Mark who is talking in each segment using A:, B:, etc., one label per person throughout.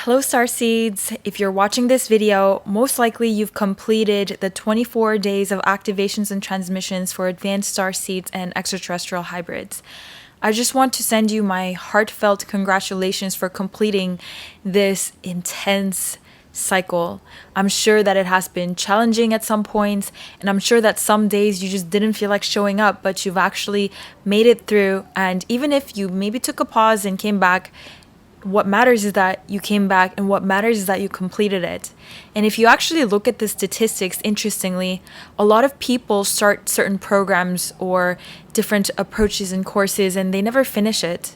A: Hello Starseeds! If you're watching this video, most likely you've completed the 24 days of activations and transmissions for advanced starseeds and extraterrestrial hybrids. I just want to send you my heartfelt congratulations for completing this intense cycle. I'm sure that it has been challenging at some points, and I'm sure that some days you just didn't feel like showing up, but you've actually made it through. And even if you maybe took a pause and came back, what matters is that you came back, and what matters is that you completed it. And if you actually look at the statistics, interestingly, a lot of people start certain programs or different approaches and courses and they never finish it.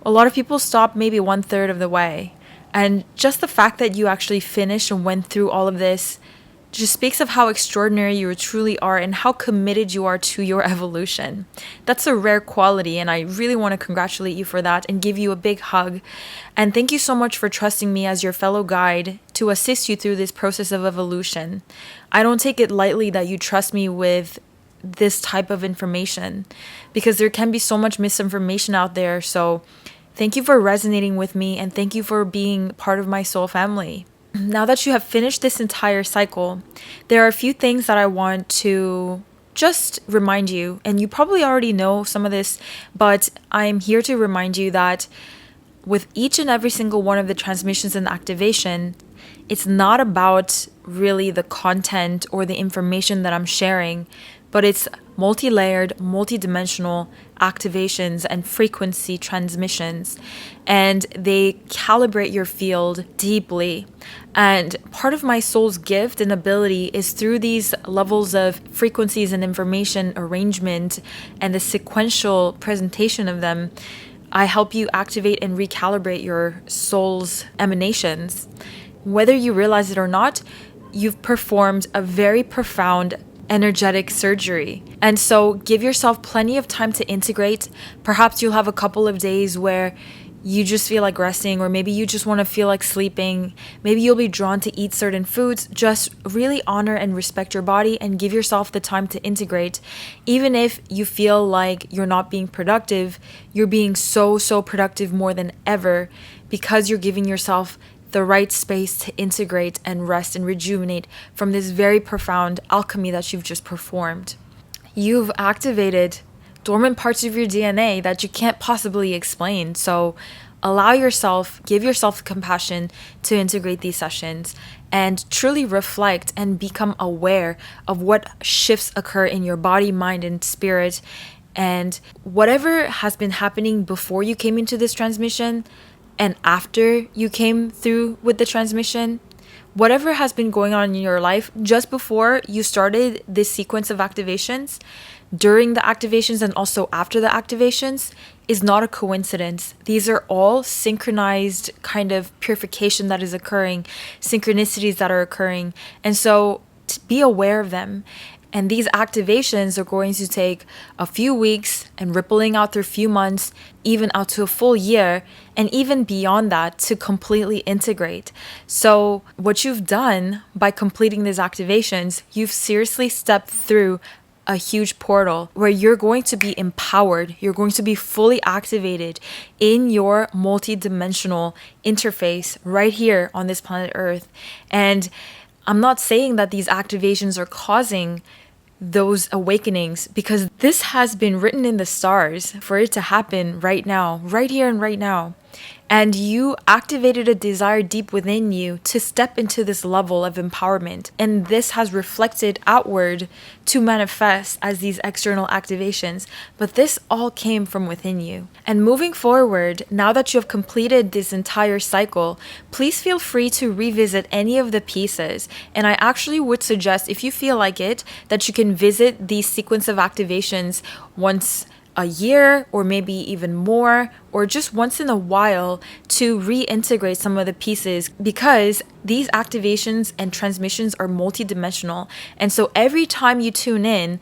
A: A lot of people stop maybe 1/3 of the way. And just the fact that you actually finished and went through all of this just speaks of how extraordinary you truly are and how committed you are to your evolution. That's a rare quality, and I really want to congratulate you for that and give you a big hug. And thank you so much for trusting me as your fellow guide to assist you through this process of evolution. I don't take it lightly that you trust me with this type of information, because there can be so much misinformation out there. So thank you for resonating with me, and thank you for being part of my soul family. Now that you have finished this entire cycle, there are a few things that I want to just remind you, and you probably already know some of this, but I'm here to remind you that with each and every single one of the transmissions and activation, it's not about really the content or the information that I'm sharing, but it's multi-layered, multi-dimensional activations and frequency transmissions, and they calibrate your field deeply. And part of my soul's gift and ability is through these levels of frequencies and information arrangement and the sequential presentation of them, I help you activate and recalibrate your soul's emanations. Whether you realize it or not, you've performed a very profound energetic surgery. And so give yourself plenty of time to integrate. Perhaps you'll have a couple of days where you just feel like resting, or maybe you just want to feel like sleeping. Maybe you'll be drawn to eat certain foods. Just really honor and respect your body and give yourself the time to integrate. Even if you feel like you're not being productive, you're being so productive more than ever, because you're giving yourself the right space to integrate and rest and rejuvenate from this very profound alchemy that you've just performed. You've activated dormant parts of your DNA that you can't possibly explain. So allow yourself, give yourself compassion to integrate these sessions and truly reflect and become aware of what shifts occur in your body, mind, and spirit. And whatever has been happening before you came into this transmission and after you came through with the transmission, whatever has been going on in your life just before you started this sequence of activations, during the activations and also after the activations, is not a coincidence. These are all synchronized kind of purification that is occurring, synchronicities that are occurring. And so be aware of them. And these activations are going to take a few weeks and rippling out through a few months, even out to a full year, and even beyond that to completely integrate. So what you've done by completing these activations, you've seriously stepped through a huge portal where you're going to be empowered. You're going to be fully activated in your multi-dimensional interface right here on this planet Earth. And I'm not saying that these activations are causing those awakenings, because this has been written in the stars for it to happen right now, right here and right now. And you activated a desire deep within you to step into this level of empowerment. And this has reflected outward to manifest as these external activations. But this all came from within you. And moving forward, now that you have completed this entire cycle, please feel free to revisit any of the pieces. And I actually would suggest, if you feel like it, that you can visit these sequence of activations once a year, or maybe even more, or just once in a while to reintegrate some of the pieces, because these activations and transmissions are multidimensional. And so every time you tune in,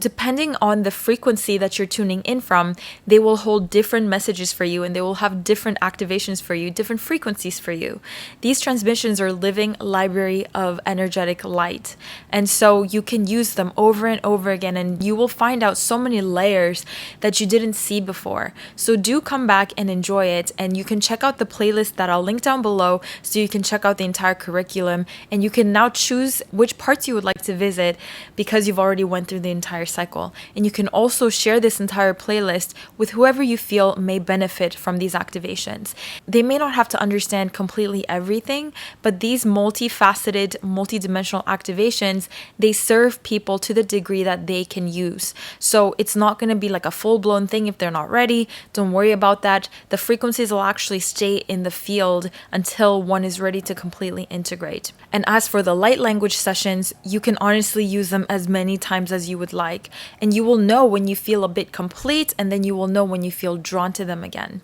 A: depending on the frequency that you're tuning in from, they will hold different messages for you, and they will have different activations for you, different frequencies for you. These transmissions are living library of energetic light. And so you can use them over and over again, and you will find out so many layers that you didn't see before. So do come back and enjoy it. And you can check out the playlist that I'll link down below, so you can check out the entire curriculum, and you can now choose which parts you would like to visit because you've already went through the entire cycle. And you can also share this entire playlist with whoever you feel may benefit from these activations. They may not have to understand completely everything, but these multifaceted, multidimensional activations, they serve people to the degree that they can use. So it's not going to be like a full-blown thing if they're not ready. Don't worry about that. The frequencies will actually stay in the field until one is ready to completely integrate. And as for the light language sessions, you can honestly use them as many times as you would like. And you will know when you feel a bit complete, and then you will know when you feel drawn to them again.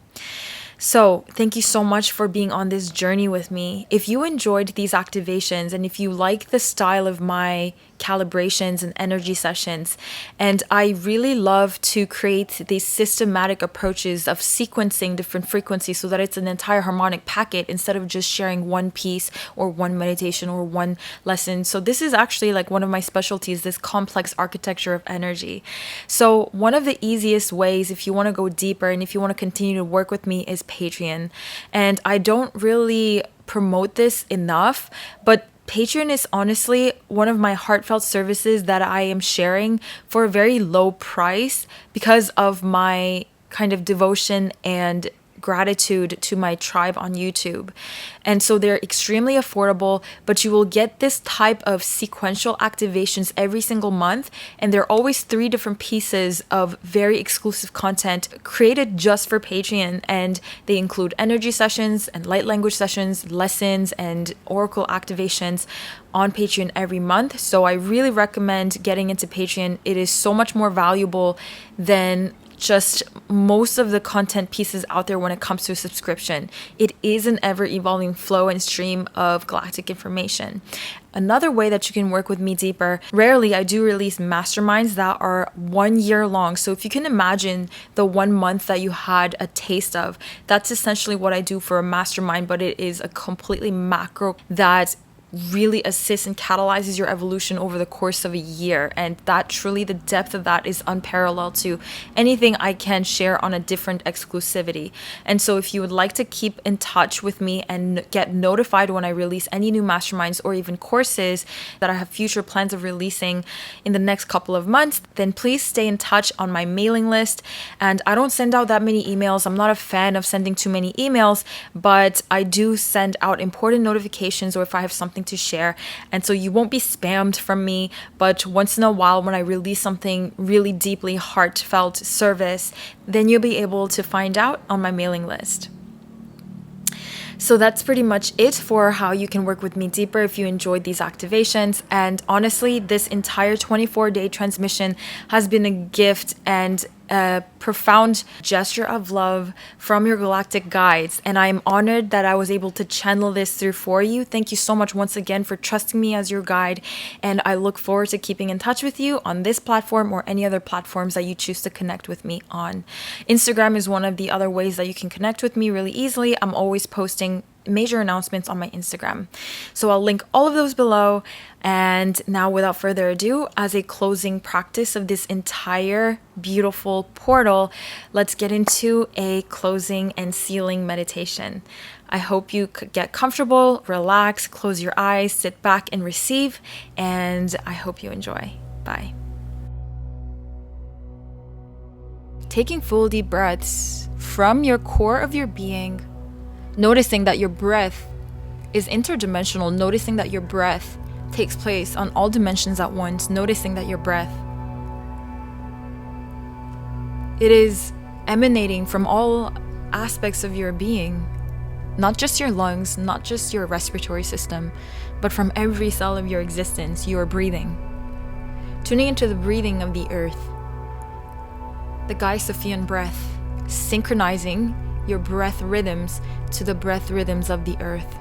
A: So thank you so much for being on this journey with me. If you enjoyed these activations, and if you like the style of my calibrations and energy sessions, and I really love to create these systematic approaches of sequencing different frequencies so that it's an entire harmonic packet instead of just sharing one piece or one meditation or one lesson. So this is actually like one of my specialties, this complex architecture of energy. So one of the easiest ways, if you want to go deeper and if you want to continue to work with me, is Patreon. And I don't really promote this enough, but Patreon is honestly one of my heartfelt services that I am sharing for a very low price because of my kind of devotion and gratitude to my tribe on YouTube. And so they're extremely affordable, but you will get this type of sequential activations every single month. And there are always 3 different pieces of very exclusive content created just for Patreon. And they include energy sessions and light language sessions, lessons, and oracle activations on Patreon every month. So I really recommend getting into Patreon. It is so much more valuable than just most of the content pieces out there when it comes to a subscription. It is an ever-evolving flow and stream of galactic information. Another way that you can work with me deeper, rarely I do release masterminds that are 1 year long. So if you can imagine the 1 month that you had a taste of, that's essentially what I do for a mastermind, but it is a completely macro that really assists and catalyzes your evolution over the course of a year. And that truly, the depth of that is unparalleled to anything I can share on a different exclusivity. And so if you would like to keep in touch with me and get notified when I release any new masterminds or even courses that I have future plans of releasing in the next couple of months, then please stay in touch on my mailing list. And I don't send out that many emails. I'm not a fan of sending too many emails, but I do send out important notifications or if I have something to share. And so you won't be spammed from me, but once in a while when I release something really deeply heartfelt service, then you'll be able to find out on my mailing list. So that's pretty much it for how you can work with me deeper if you enjoyed these activations. And honestly, this entire 24-day transmission has been a gift and a profound gesture of love from your galactic guides. And I'm honored that I was able to channel this through for you. Thank you so much once again for trusting me as your guide. And I look forward to keeping in touch with you on this platform or any other platforms that you choose to connect with me on. Instagram is one of the other ways that you can connect with me really easily. I'm always posting major announcements on my Instagram. So I'll link all of those below. And now without further ado, as a closing practice of this entire beautiful portal, let's get into a closing and sealing meditation. I hope you get comfortable, relax, close your eyes, sit back and receive, and I hope you enjoy. Bye. Taking full deep breaths from your core of your being, noticing that your breath is interdimensional, noticing that your breath takes place on all dimensions at once, noticing that your breath, it is emanating from all aspects of your being, not just your lungs, not just your respiratory system, but from every cell of your existence. You are breathing, tuning into the breathing of the earth, the Gaia Sophian breath, synchronizing your breath rhythms to the breath rhythms of the earth.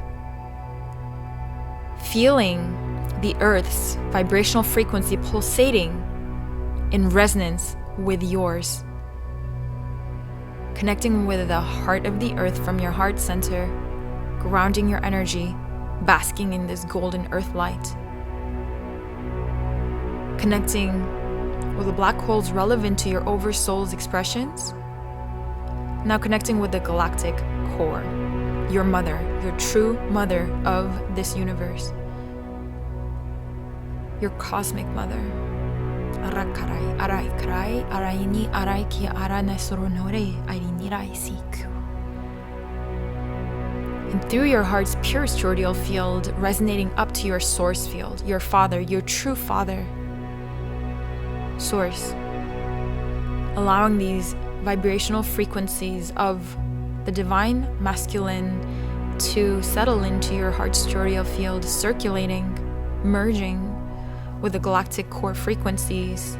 A: Feeling the earth's vibrational frequency pulsating in resonance with yours. Connecting with the heart of the earth from your heart center, grounding your energy, basking in this golden earth light. Connecting with the black holes relevant to your oversoul's expressions. Now connecting with the galactic core, your mother, your true mother of this universe. Your cosmic mother. And through your heart's purest cordial field, resonating up to your source field, your father, your true father, source, allowing these vibrational frequencies of the divine masculine to settle into your heart's cordial field, circulating, merging with the galactic core frequencies.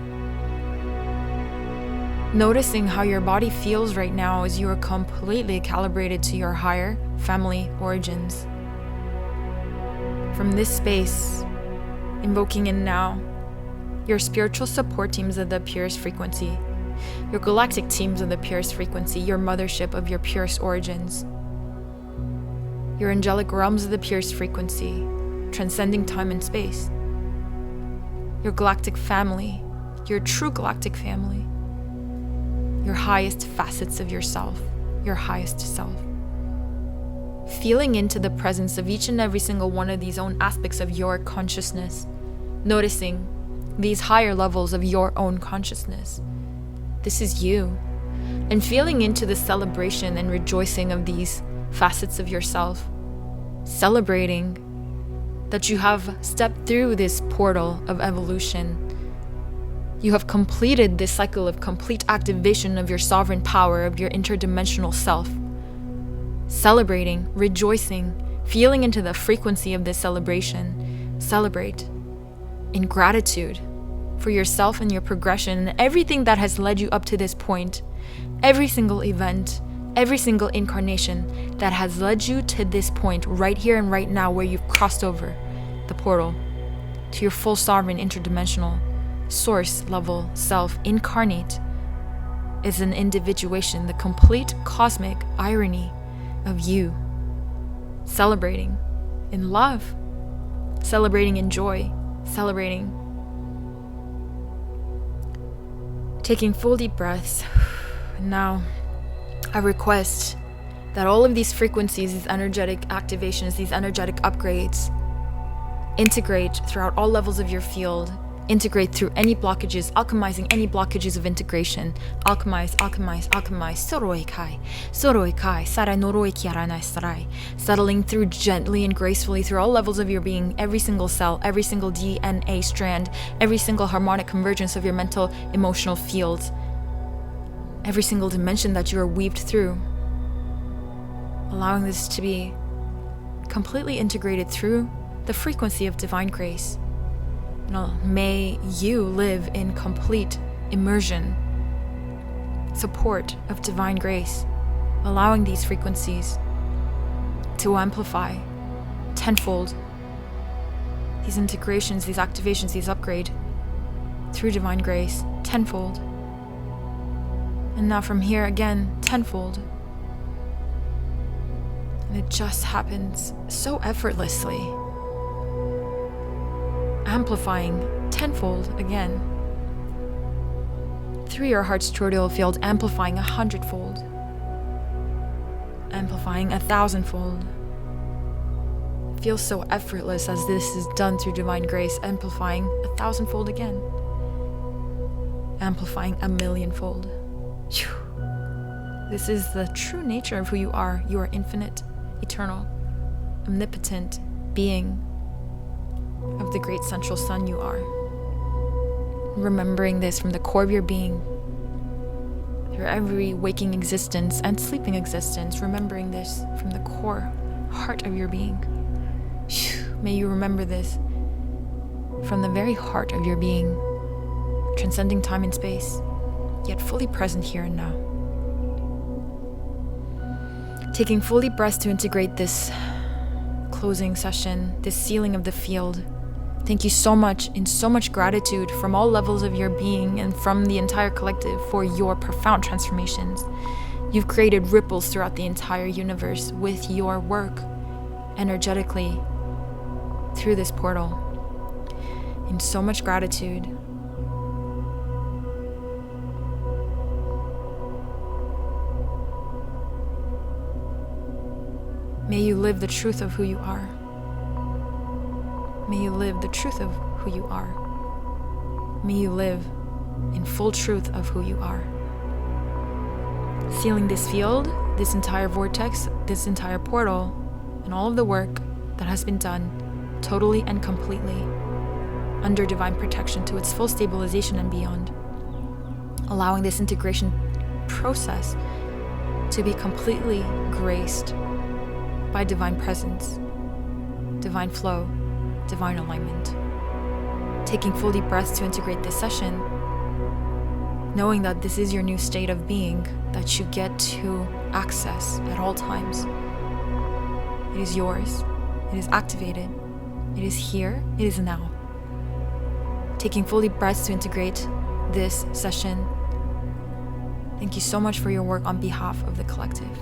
A: Noticing how your body feels right now as you are completely calibrated to your higher family origins. From this space, invoking in now your spiritual support teams of the purest frequency, your galactic teams of the purest frequency, your mothership of your purest origins, your angelic realms of the purest frequency, transcending time and space, your galactic family, your true galactic family, your highest facets of yourself, your highest self. Feeling into the presence of each and every single one of these own aspects of your consciousness, noticing these higher levels of your own consciousness. This is you. And feeling into the celebration and rejoicing of these facets of yourself, celebrating that you have stepped through this portal of evolution. You have completed this cycle of complete activation of your sovereign power, of your interdimensional self. Celebrating, rejoicing, feeling into the frequency of this celebration. Celebrate in gratitude for yourself and your progression and everything that has led you up to this point. Every single event, every single incarnation that has led you to this point right here and right now where you've crossed over the portal to your full sovereign interdimensional source level self incarnate is an individuation, the complete cosmic irony of you celebrating in love, celebrating in joy, celebrating. Taking full deep breaths. Now, I request that all of these frequencies, these energetic activations, these energetic upgrades integrate throughout all levels of your field, integrate through any blockages, alchemizing any blockages of integration. Alchemize, alchemize, alchemize. Soroikai, soroikai, sarai noroi kiaranai sarai. Settling through gently and gracefully through all levels of your being, every single cell, every single DNA strand, every single harmonic convergence of your mental, emotional fields, every single dimension that you are weaved through. Allowing this to be completely integrated through the frequency of divine grace. May you live in complete immersion, support of divine grace, allowing these frequencies to amplify tenfold these integrations, these activations, these upgrade through divine grace tenfold. And now from here again, tenfold. And it just happens so effortlessly. Amplifying tenfold again. Through your heart's toroidal field, amplifying 100-fold. Amplifying 1,000-fold. It feels so effortless as this is done through divine grace, amplifying 1,000-fold again. Amplifying 1,000,000-fold. This is the true nature of who you are. You are infinite, eternal, omnipotent being of the great central sun you are. Remembering this from the core of your being, through every waking existence and sleeping existence, remembering this from the core heart of your being. May you remember this from the very heart of your being, transcending time and space, yet fully present here and now. Taking full deep breaths to integrate this closing session, this sealing of the field, Thank you so much, in so much gratitude from all levels of your being and from the entire collective for your profound transformations. You've created ripples throughout the entire universe with your work, energetically, through this portal. In so much gratitude. May you live the truth of who you are. May you live the truth of who you are. May you live in full truth of who you are. Sealing this field, this entire vortex, this entire portal, and all of the work that has been done totally and completely under divine protection to its full stabilization and beyond. Allowing this integration process to be completely graced by divine presence, divine flow, divine alignment. Taking full deep breaths to integrate this session, knowing that this is your new state of being that you get to access at all times. It is yours. It is activated. It is here. It is now. Taking full deep breaths to integrate this session. Thank you so much for your work on behalf of the collective.